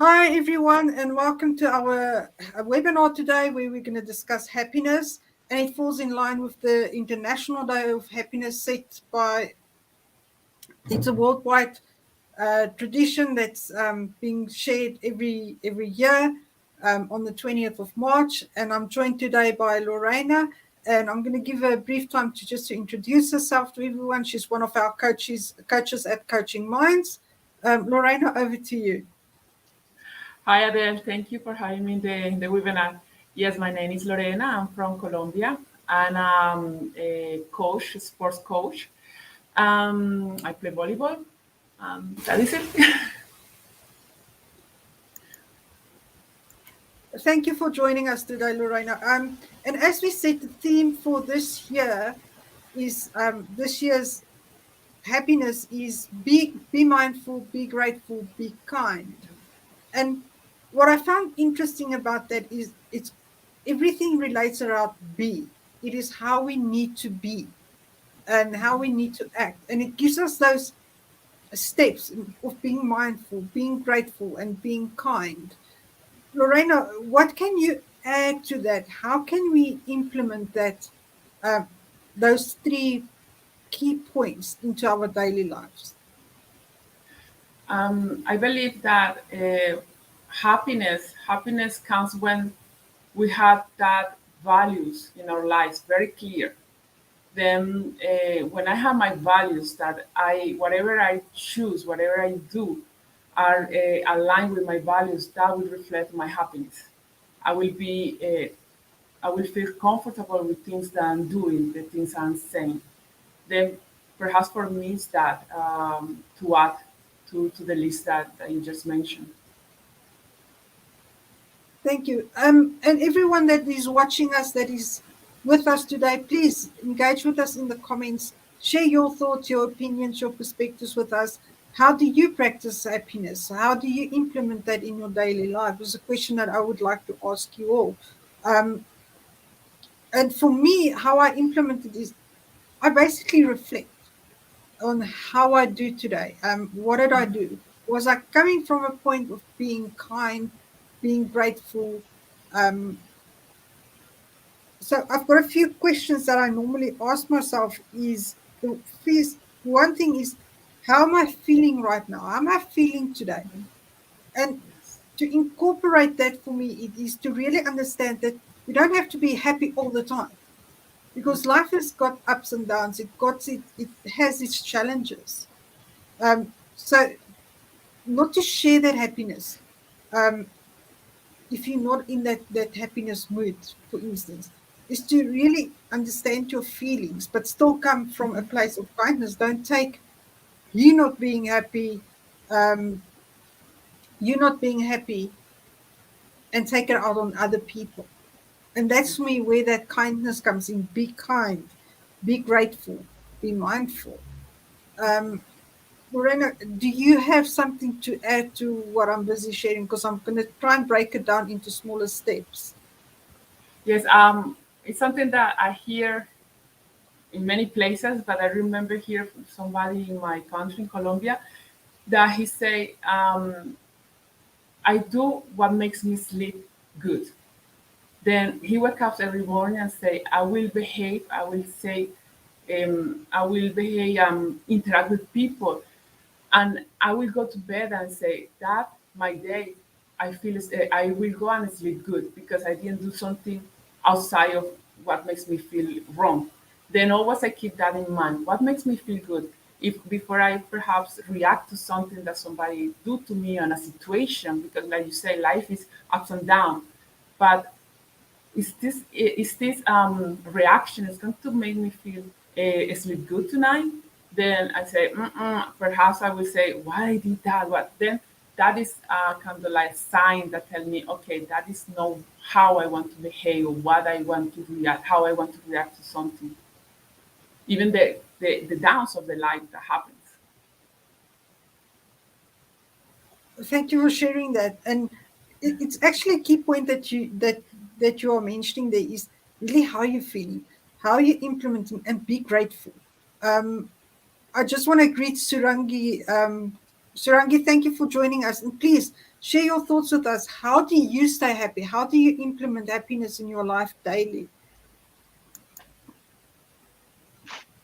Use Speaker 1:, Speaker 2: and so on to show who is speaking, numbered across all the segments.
Speaker 1: Hi, everyone, and welcome to our webinar today where we're going to discuss happiness. And it falls in line with the International Day of Happiness set by, it's a worldwide tradition that's being shared every year on the 20th of March. And I'm joined today by Lorena. And I'm going to give her a brief time to introduce herself to everyone. She's one of our coaches at Coaching Minds. Lorena, over to you.
Speaker 2: Hi Adele, thank you for having me in the webinar. Yes, my name is Lorena. I'm from Colombia and I'm a coach, sports coach. I play volleyball. That is it.
Speaker 1: Thank you for joining us today, Lorena. And as we said, the theme for this year is this year's happiness is be mindful, be grateful, be kind. And what I found interesting about that is it's everything relates around be. It is how we need to be and how we need to act. And it gives us those steps of being mindful, being grateful, and being kind. Lorena, what can you add to that? How can we implement that, uh, those three key points into our daily lives?
Speaker 2: I believe that happiness comes when we have that values in our lives very clear. Then when I have my values that whatever I choose, whatever I do, are aligned with my values, that will reflect my happiness. I will be, I will feel comfortable with things that I'm doing, the things I'm saying. Then perhaps for me is that to add to the list that you just mentioned.
Speaker 1: Thank you. And everyone that is watching us, that is with us today, please engage with us in the comments. Share your thoughts, your opinions, your perspectives with us. How do you practice happiness? How do you implement that in your daily life? Is a question that I would like to ask you all. Um, and for me, how I implement it is I basically reflect on how I do today. What did I do? Was I coming from a point of being kind, being grateful? Um, so I've got a few questions that I normally ask myself. Is the first one thing is, how am I feeling right now? How am I feeling today? And
Speaker 2: Yes.
Speaker 1: to incorporate that for me, it is to really understand that we don't have to be happy all the time because life has got ups and downs. It has its challenges. So not to share that happiness um, if you're not in that happiness mood, for instance, is to really understand your feelings but still come from a place of kindness. Don't take you not being happy um, you not being happy and take it out on other people. And that's for me where that kindness comes in. Be kind, be grateful, be mindful. um, Lorena, do you have something to add to what I'm busy sharing? Because I'm going to try and break it down into smaller steps.
Speaker 2: Yes, it's something that I hear in many places, but I remember here from somebody in my country, in Colombia, that he say, I do what makes me sleep good. Then he wake up every morning and say, I will behave, I will say, I will behave, interact with people, and I will go to bed and say that my day, I will go and sleep good because I didn't do something outside of what makes me feel wrong. Then always I keep that in mind. What makes me feel good? If before I perhaps react to something that somebody do to me on a situation, because like you say, life is ups and down. But is this reaction is going to make me feel sleep good tonight? Then I say, perhaps I will say, why I did that? What then? That is kind of like sign that tell me, okay, that is not how I want to behave or what I want to react, how I want to react to something. Even the downs of the life that happens.
Speaker 1: Thank you for sharing that. And it's actually a key point that you are mentioning there is really how you're feeling, how you're implementing, and be grateful. Um, I just want to greet Surangi. Surangi, thank you for joining us. And please Share your thoughts with us. How do you stay happy? How do you implement happiness in your life daily?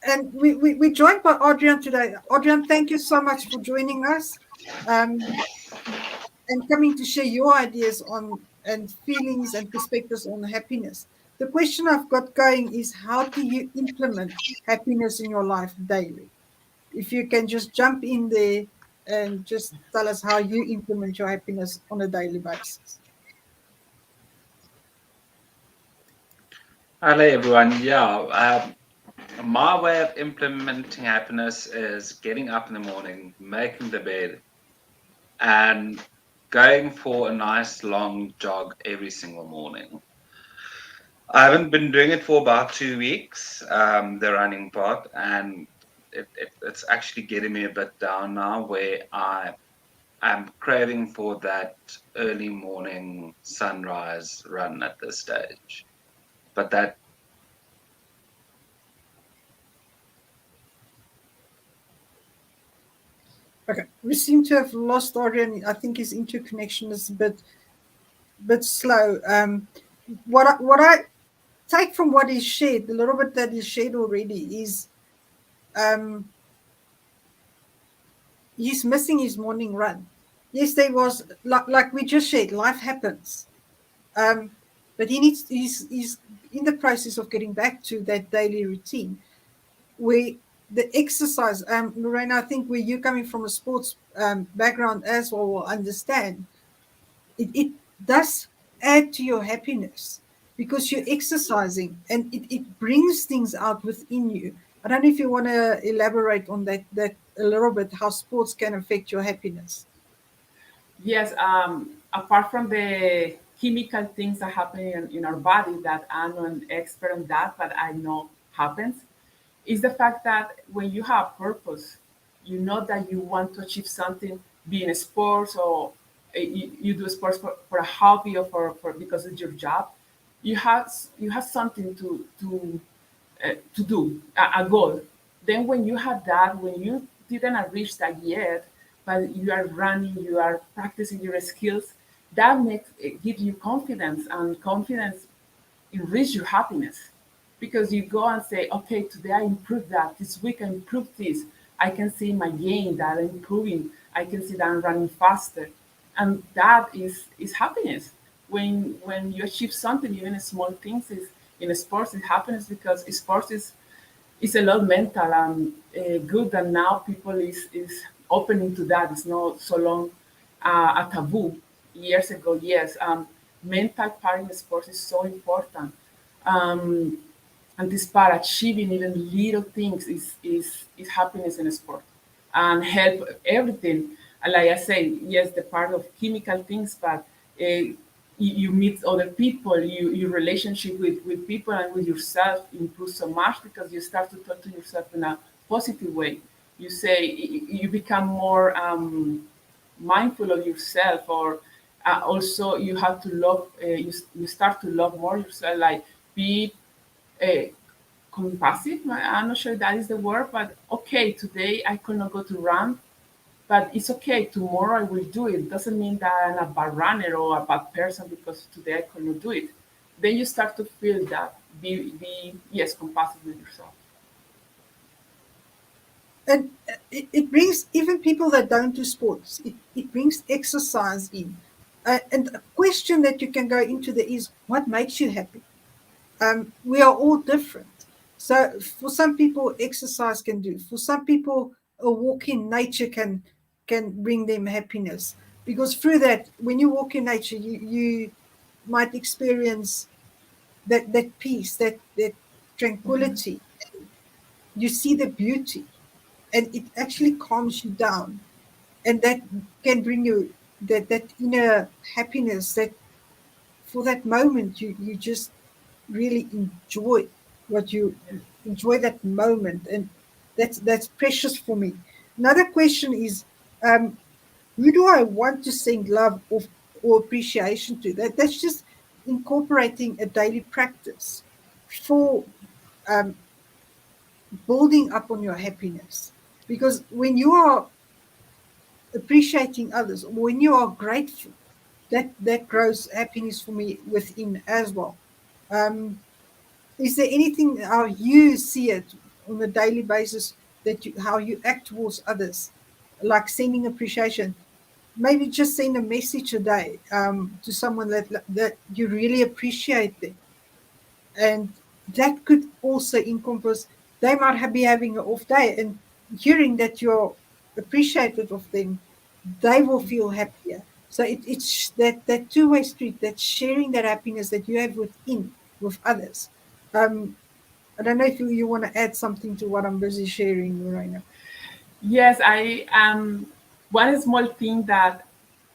Speaker 1: And we're joined by Adrian today. Adrian, thank you so much for joining us and coming to share your ideas on and feelings and perspectives on happiness. The question I've got going is, how do you implement happiness in your life daily? If you can just jump in there and just tell us how you implement your happiness on a daily basis.
Speaker 3: Hello, everyone. My way of implementing happiness is getting up in the morning, making the bed, and going for a nice long jog every single morning. I haven't been doing it for about 2 weeks, the running part, and it's actually getting me a bit down now where I am craving for that early morning sunrise run at this stage. But that
Speaker 1: Okay, we seem to have lost Adrian. I think his interconnection is a bit slow. What I take from what he shared, the little bit that he shared already, is he's missing his morning run. Yes, there was like we just shared, life happens, but he's in the process of getting back to that daily routine where the exercise. Lorena, I think where you're coming from a sports background as well will understand. It does add to your happiness because you're exercising and it brings things out within you. I don't know if you want to elaborate on that a little bit, how sports can affect your happiness.
Speaker 2: Yes, apart from the chemical things that happen in our body that I'm not an expert on that, but I know happens, is the fact that when you have purpose, you know that you want to achieve something, be in sports or you do sports for a hobby or for because it's your job. You have something to do a goal. Then when you have that, when you didn't reach that yet, but you are running, you are practicing your skills, that makes it gives you confidence, and confidence enrich your happiness because you go and say, okay, today I improved that. This week I improved this. I can see my gain that I'm improving. I can see that I'm running faster, and that is happiness. When you achieve something, even small things, is in sports, it happens because sports is a lot mental and good. And now people is opening to that. It's not so long a taboo. Years ago, yes, mental part in sports is so important. Um, and this part, achieving even little things, is happiness in sport and help everything. And like I say, yes, the part of chemical things, but you meet other people, your relationship with people and with yourself improves so much because you start to talk to yourself in a positive way. You say you become more mindful of yourself, or also you have to love. You start to love more yourself, like be uh, compassive. I'm not sure that is the word, but okay, today I could not go to run, but it's okay. Tomorrow I will do it. Doesn't mean that I'm a bad runner or a bad person because today I could not do it. Then you start to feel that. Be yes, compassive with yourself.
Speaker 1: And it brings even people that don't do sports, it brings exercise in. And a question that you can go into there is, what makes you happy? We are all different. So for some people, exercise can do. For some people, a walk in nature can bring them happiness. Because through that, when you walk in nature, you might experience that peace, that tranquility. You see the beauty, and it actually calms you down, and that can bring you that inner happiness that for that moment you just really enjoy what you enjoy that moment, and that's precious for me. Another question is, who do I want to send love or appreciation to? That's just incorporating a daily practice for building up on your happiness, because when you are appreciating others, when you are grateful, that grows happiness for me within as well. Um, is there anything how you see it on a daily basis that how you act towards others, like sending appreciation? Maybe just send a message a day to someone that you really appreciate them, and that could also encompass they might be having an off day, and hearing that you're appreciated of them, they will feel happier. So it's that two-way street, that sharing that happiness that you have within with others. um I don't know if you want to add something to what I'm busy sharing right now.
Speaker 2: Yes, I one small thing that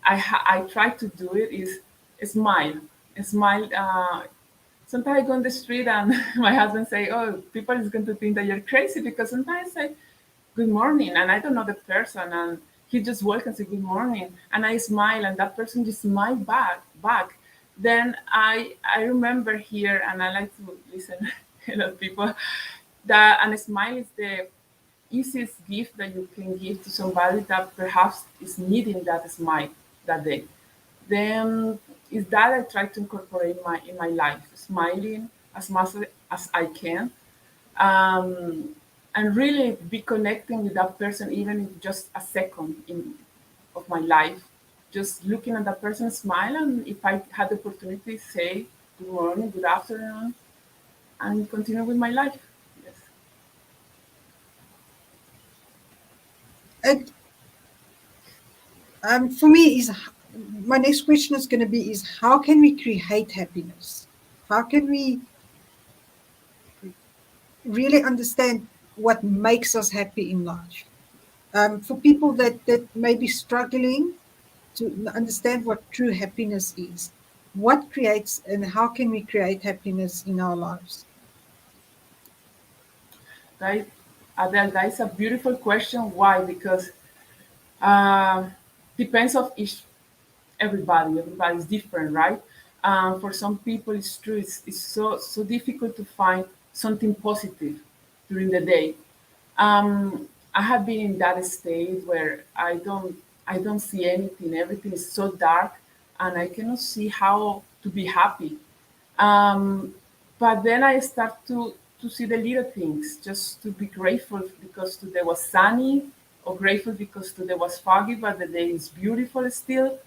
Speaker 2: I try to do it is smile. Smile. Sometimes I go on the street and my husband say, "Oh, people is going to think that you're crazy," because sometimes I say good morning and I don't know the person, and he just walks and say good morning, and I smile and that person just smile back. Then I remember here, and I like to listen a lot of people, that and a smile is the easiest gift that you can give to somebody that perhaps is needing that smile that day. Then is that I try to incorporate in my life, smiling as much as I can, um, and really be connecting with that person, even in just a second of my life. Just looking at that person, smile, and if I had the opportunity, say good morning, good afternoon, and continue with my life. Yes.
Speaker 1: And for me is my next question is going to be is how can we create happiness? How can we really understand what makes us happy in life? For people that may be struggling to understand what true happiness is, what creates and how can we create happiness in our lives?
Speaker 2: That, Adele, that is a beautiful question. Why? Because uh, depends of each everybody. Everybody's different, right? For some people, it's true. It's so difficult to find something positive during the day. I have been in that state where I don't see anything. Everything is so dark, and I cannot see how to be happy. Um, but then I start to see the little things, just to be grateful because today was sunny, or grateful because today was foggy, but the day is beautiful still.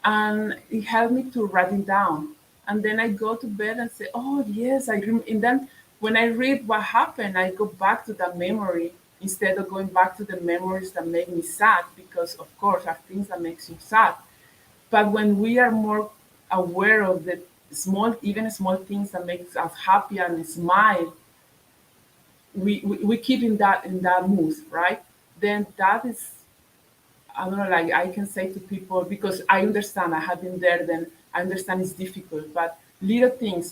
Speaker 2: And it helped me to write it down. And then I go to bed and say, "Oh yes, And then when I read what happened, I go back to that memory instead of going back to the memories that make me sad, because of course are things that makes you sad. But when we are more aware of the small, even small things that makes us happy and smile, we keep in that mood, right? Then that is, I don't know, like I can say to people, because I understand, I have been there, then I understand it's difficult, but little things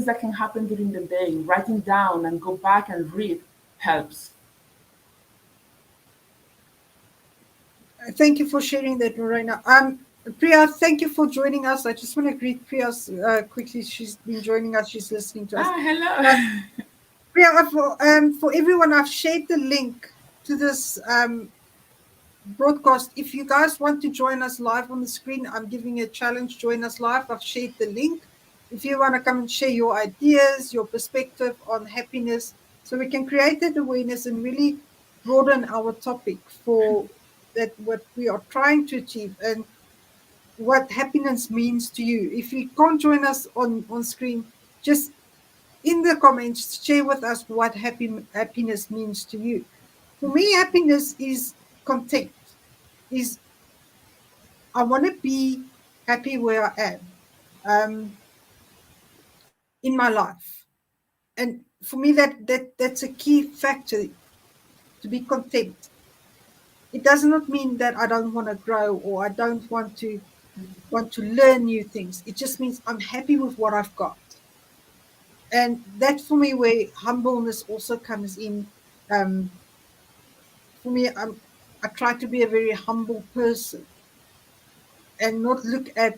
Speaker 2: that can happen during the day, writing down and go back and read helps.
Speaker 1: Thank you for sharing that, Lorena. Priya, thank you for joining us. I just want to greet Priya quickly. She's been joining us. She's listening to us.
Speaker 2: Hello.
Speaker 1: Priya, for everyone, I've shared the link to this broadcast. If you guys want to join us live on the screen, I'm giving a challenge. Join us live. I've shared the link. If you want to come and share your ideas, your perspective on happiness, so we can create that awareness and really broaden our topic for that what we are trying to achieve and what happiness means to you. If you can't join us on screen, just in the comments share with us what happiness means to you. For me, happiness is content. Is I want to be happy where I am in my life, and for me that's a key factor to be content. It does not mean that I don't want to grow or I don't want to learn new things. It just means I'm happy with what I've got, and that's for me where humbleness also comes in. Um, for me, I try to be a very humble person and not look at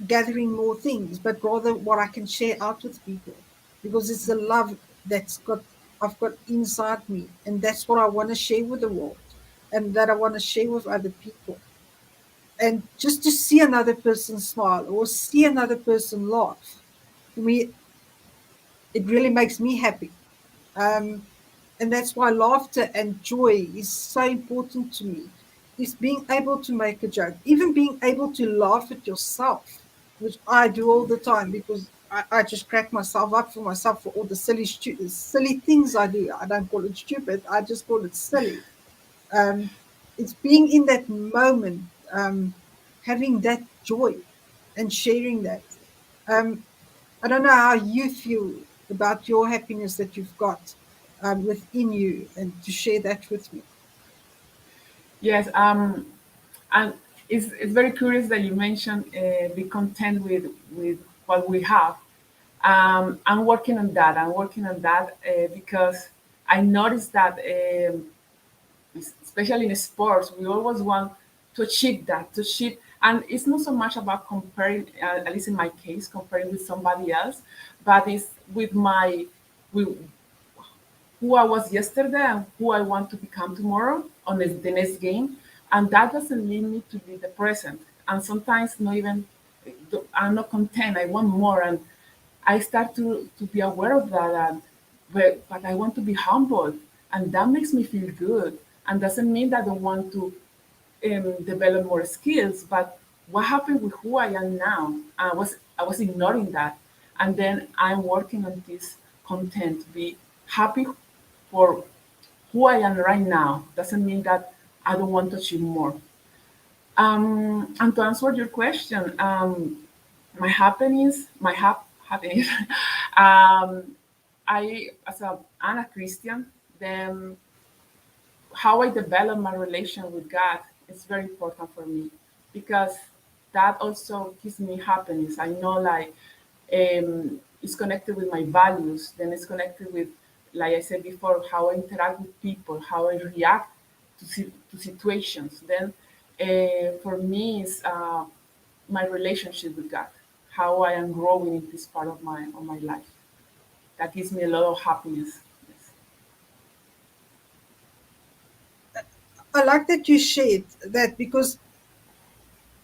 Speaker 1: gathering more things, but rather what I can share out with people, because it's the love that's got I've got inside me, and that's what I want to share with the world. and that I want to share with other people. And just to see another person smile or see another person laugh, for me, it really makes me happy. Um, and that's why laughter and joy is so important to me. Is being able to make a joke, even being able to laugh at yourself, which I do all the time because I just crack myself up for myself for all the silly things I do. I don't call it stupid. I just call it silly. Um, it's being in that moment, having that joy and sharing that. Um, I don't know how you feel about your happiness that you've got within you, and to share that with me.
Speaker 2: Yes, and it's very curious that you mentioned be content with what we have. I'm working on that. I'm working on that because I noticed that, especially in sports, we always want to achieve that, to achieve. And it's not so much about comparing, at least in my case, comparing with somebody else, but it's with who I was yesterday and who I want to become tomorrow on the next game. And that doesn't lead me to be the present. And sometimes not even, I'm not content. I want more. And I start to be aware of that. And, but I want to be humble. And that makes me feel good. And doesn't mean that I don't want to develop more skills. But what happened with who I am now? I was ignoring that, and then I'm working on this content. Be happy for who I am right now. Doesn't mean that I don't want to achieve more. And to answer your question, my happiness, happiness. I as a Anna Christian, then how I develop my relation with God is very important for me because that also gives me happiness. I know like it's connected with my values, then it's connected with, like I said before, how I interact with people, how I react to situations. Then for me, it's my relationship with God, how I am growing in this part of my life. That gives me a lot of happiness. Yes.
Speaker 1: I like that you shared that because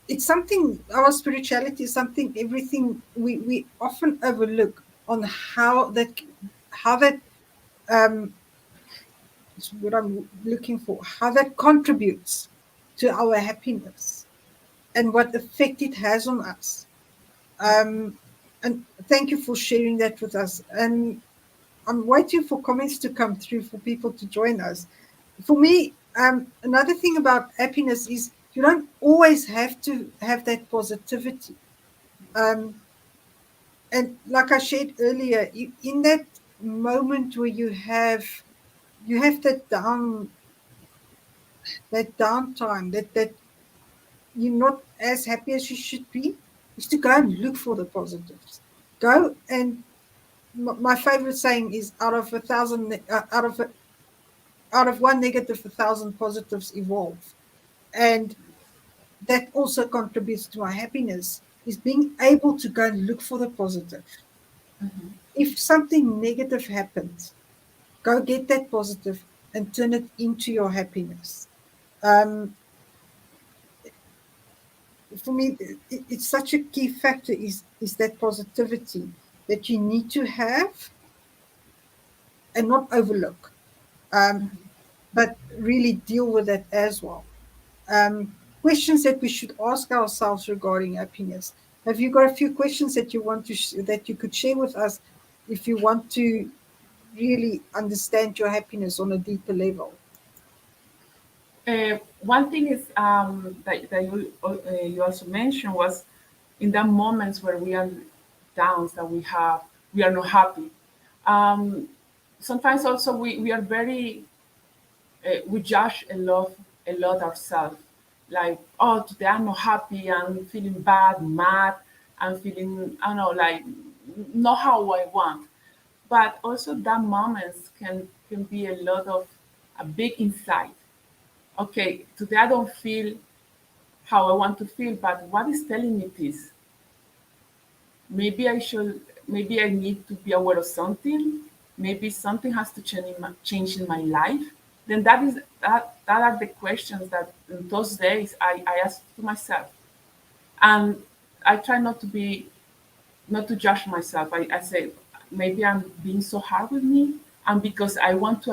Speaker 1: it's something, our spirituality is something, everything we often overlook on how that is what I'm looking for, how that contributes to our happiness and what effect it has on us. Um, and thank you for sharing that with us. And I'm waiting for comments to come through for people to join us. For me, another thing about happiness is you don't always have to have that positivity. Um, and like I shared earlier, in that moment where you have that downtime, that you're not as happy as you should be, is to go and look for the positives. Go and my favorite saying is out of one negative, 1,000 positives evolve. And that also contributes to my happiness, is being able to go and look for the positive. If something negative happens, go get that positive and turn it into your happiness. Um, for me, it's such a key factor is that positivity that you need to have and not overlook, um, but really deal with it as well. Questions that we should ask ourselves regarding happiness. Have you got a few questions that you want to that you could share with us if you want to really understand your happiness on a deeper level?
Speaker 2: One thing is that you also mentioned was in the moments where we are down, that we are not happy. Um, Sometimes also we are very we judge a lot ourselves. Like, oh, today I'm not happy, I'm feeling bad, mad, I'm feeling, I don't know, like not how I want. But also that moments can be a lot of a big insight. Okay, today I don't feel how I want to feel, but what is telling me this? Maybe I need to be aware of something. Maybe something has to change in my life. then that are the questions that in those days I ask to myself. And I try not to judge myself. I say maybe I'm being so hard with me, and because I want to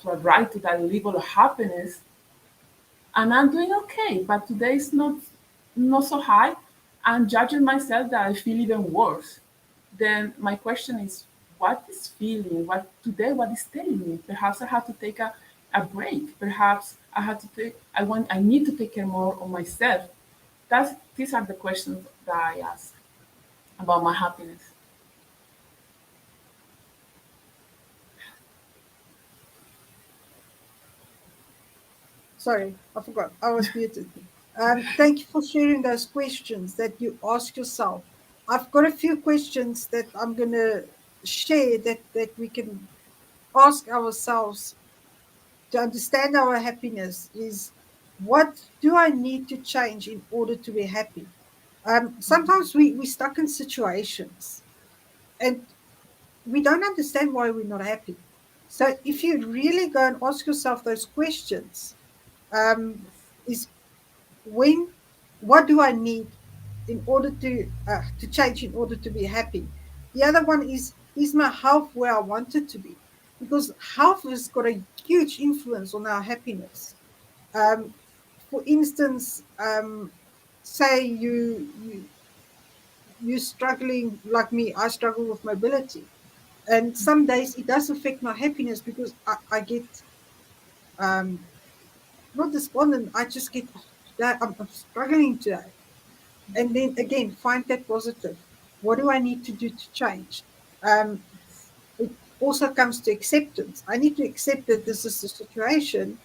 Speaker 2: arrive to that level of happiness, and I'm doing okay. But today is not so high. I'm judging myself that I feel even worse. Then my question is, what is feeling? What is telling me? Perhaps I have to take a break. Perhaps I have to take. I need to take care more of myself. These are the questions that I ask about my happiness.
Speaker 1: Sorry, I forgot. I was muted. Thank you for sharing those questions that you ask yourself. I've got a few questions that I'm going to share that we can ask ourselves to understand our happiness is, what do I need to change in order to be happy? Sometimes we're stuck in situations and we don't understand why we're not happy. So if you really go and ask yourself those questions, um, is when what do I need in order to change in order to be happy? The other one is my health where I want it to be? Because health has got a huge influence on our happiness. Um, for instance, say you're struggling like me. I struggle with mobility, and some days it does affect my happiness because I get um, not despondent. I just get, "Oh, today I'm struggling today," and then again find that positive. What do I need to do to change? Um, it also comes to acceptance. I need to accept that this is the situation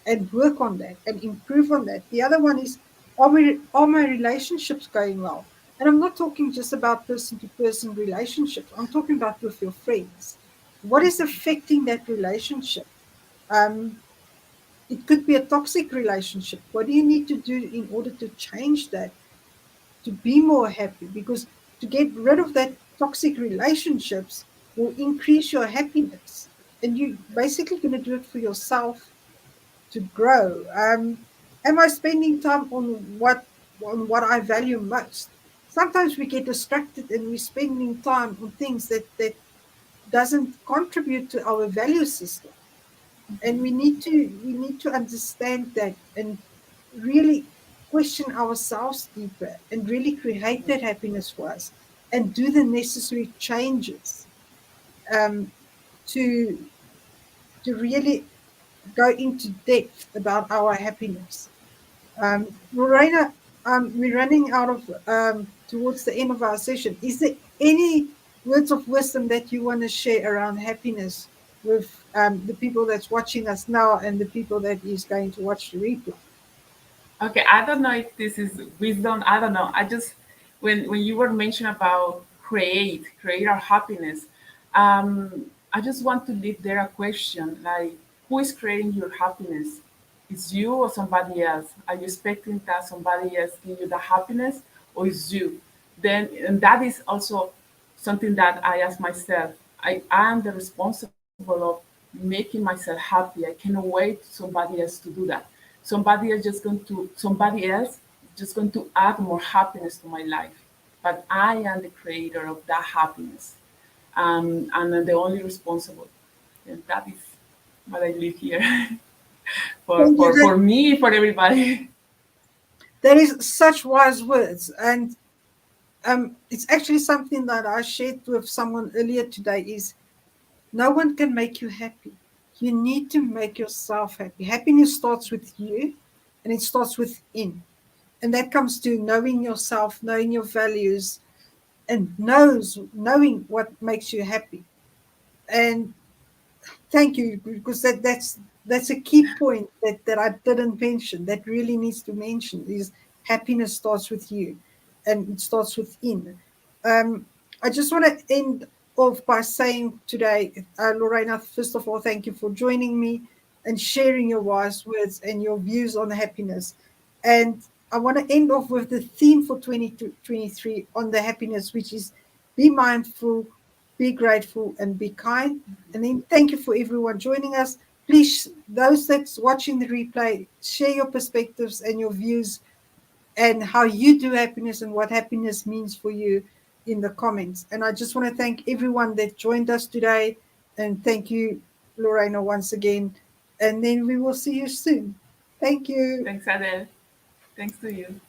Speaker 1: and work on that and improve on that. The other one is, are my relationships going well? And I'm not talking just about person to person relationships. I'm talking about with your friends. What is affecting that relationship? Um, it could be a toxic relationship. What do you need to do in order to change that, to be more happy? Because to get rid of that toxic relationships will increase your happiness. And you basically going to do it for yourself to grow. Am I spending time on what I value most? Sometimes we get distracted and we're spending time on things that doesn't contribute to our value system. And we need to understand that and really question ourselves deeper and really create that happiness for us and do the necessary changes um, to really go into depth about our happiness. Lorena, we're running out of towards the end of our session. Is there any words of wisdom that you want to share around happiness with the people that's watching us now and the people that is going to watch the replay?
Speaker 2: Okay, I don't know if this is wisdom. I don't know. I just when you were mentioning about create our happiness, I just want to leave there a question like, who is creating your happiness? Is you or somebody else? Are you expecting that somebody else give you the happiness, or is you? Then and that is also something that I ask myself. I am the responsible of making myself happy. I cannot wait somebody else to do that. Somebody else just going to add more happiness to my life. But I am the creator of that happiness. And I'm the only responsible. And that is what I live here for,
Speaker 1: Thank you.
Speaker 2: for, for me, for everybody.
Speaker 1: That is such wise words, and it's actually something that I shared with someone earlier today. Is no one can make you happy. You need to make yourself happy. Happiness starts with you, and it starts within. And that comes to knowing yourself, knowing your values, and knowing what makes you happy. And thank you, because that's a key point that I didn't mention, that really needs to mention, is happiness starts with you and it starts within. I just want to end off by saying today, Lorena, first of all, thank you for joining me and sharing your wise words and your views on happiness. And I want to end off with the theme for 2023 on the happiness, which is be mindful, be grateful, and be kind. And then thank you for everyone joining us. please, those that's watching the replay, share your perspectives and your views and how you do happiness and what happiness means for you in the comments. And I just want to thank everyone that joined us today. And thank you, Lorena, once again. And then we will see you soon. Thank you.
Speaker 2: Thanks, Adele. Thanks to you.